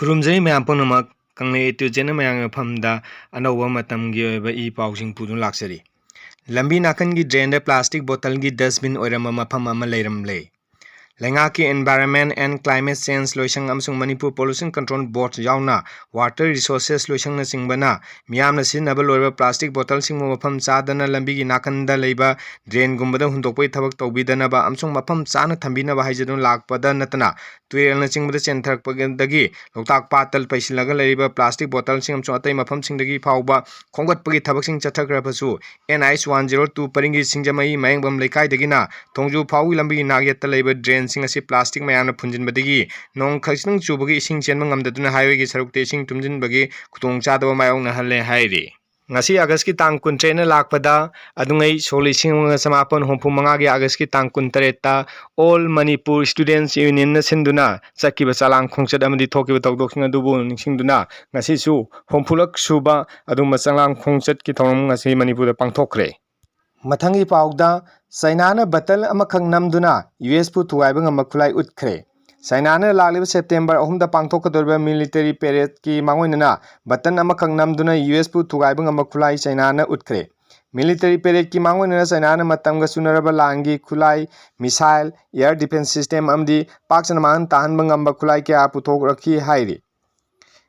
खुरुमजै ma'am पुनमक Kangle to जेन मयांग मफमदा अनौवा मतमगी ओइबा ई पाउसिंग पुदुन लाक्सरी लंबी नाकन की drain plastic बोतल की डस्टबिन ओइरम मफम अमा leiramle लेंगा की एनवायरनमेंट एंड क्लाइमेट चेंज लोइसंग अमसुंग मणिपुर पोल्यूशन कंट्रोल बोर्ड यावना वाटर रिसोर्सेस लोइसंग न सिंगबना मियामना सिनबा लोइबा प्लास्टिक बोतल सिंग मफम चादना लंबी की नाकंदा लेबा ड्रेन गुंबदा हुंदोकपै थबक तौबीदनबा अमसुंग मफम चाना थंबीनबा हाइजदुन लाकपदा नतना तुएलना चिंगबदा चेंथरकपगदगी लोकताक पातल पैसिलगा लेरिबा प्लास्टिक बोतल सिंग अमसुंग अतै मफम सिंगदगी फावबा खोंगतपगी थबक सिंग चथखरबसु NH 102 परिंगी सिंगजमई मयंगबम लेकाइदगिना थोंजु फावी लंबी नागेत्ता लेबा ड्रेन सिंग असि प्लास्टिक मयामना फुंजिनबदगी नोंग खसिनंग चुबगी इसिंग चेनबा ngamdaduna हाईवे की सरुकते इसिंग तुमजिनबगी खुतोंग चादबा मायोंगना हल्ले हाइरि ngasi August ki tang 13 na lakpada adungai solising समापन होंफुमंगा की अगस्त की तांग 13 ta all Manipur Students Union na sinduna sakkiba chalang khongchat amadi thokiba tawdoksinga dubu ningsingduna ngasi su होंफुलक सुबा aduma chalang khongchat ki thongam ngasi Manipur da pangthokre mathangi pauda China na batal amakhak namduna US pu thugaiba ngamakhulai utkhre China na lagliba September 3 da pangthokadorba military parade ki mangoinana batan amakhak namduna US pu thugaiba ngamakhulai China na utkhre military parade ki mangoinana China na matamga sunaraba langi khulai missile air defense system amdi pakchana man tahanba ngamba khulai kya puthokrakhi hairi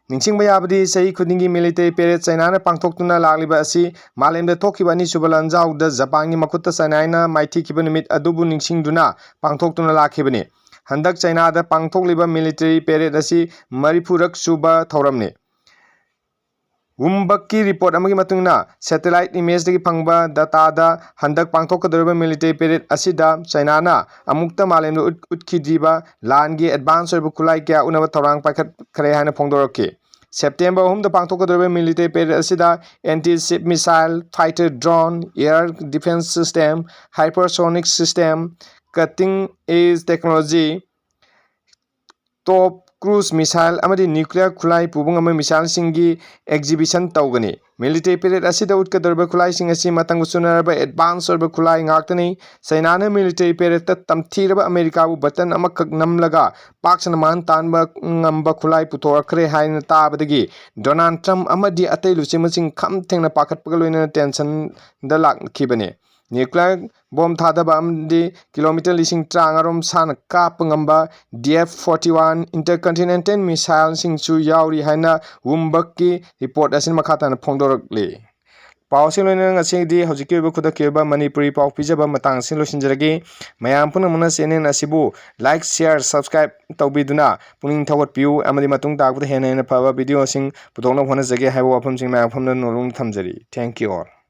ningsingba yabadi sei khudingi military parade China na pangthoktuna lagliba asi malemda thokiba ni subalanjau da Japan gi makutta China na maithi kiba nimit adubu ningsingduna pangthoktuna lakhibani handak China da pangthokliba military parade asi maripurak suba thauramne Wumbak ki report amagi matungna satellite image dagi phangba data da handak pangthokadoriba military parade asida China na amukta malemda utkhidiba langi advance oiba khulai kya unaba thorang paikhat khare hana phongdorake September 3 da pangthokadoriba military parade asida anti-ship missile fighter drone air defense system hypersonic system cutting edge technology top cruise missile amadi nuclear khulai pubung ama missile singi exhibition tawgani military parade asida utkadorba khulai sing asi matang sunaraba advance orba khulai ngaktani China na military parade ta tamthiraba America bu button amakhak namlaga pakchana man tanba ngamba khulai puthokre haina tabadagi Donald Trump amadi atai luchimaching kham thengna pakhatpagaloina tension da lakhibani nuclear bomb thadaba amdi kilometer lising trangarom sana kap ngamba DF-41 intercontinental missile sing chu yauri haina Wumbak ki report asin makhata na phongdorakle पावसिंग लोइना ngasi hojiki oiba khudaki oiba Manipuri paw pijaba matang sin losinjaragi mayam punamuna channel asibu like share subscribe tawbiduna puning thawat piu amadi matung takbuda hena hena phaba video sing putokna hona jage haiba wafam sing mayam phamna nolong thamjari thank you all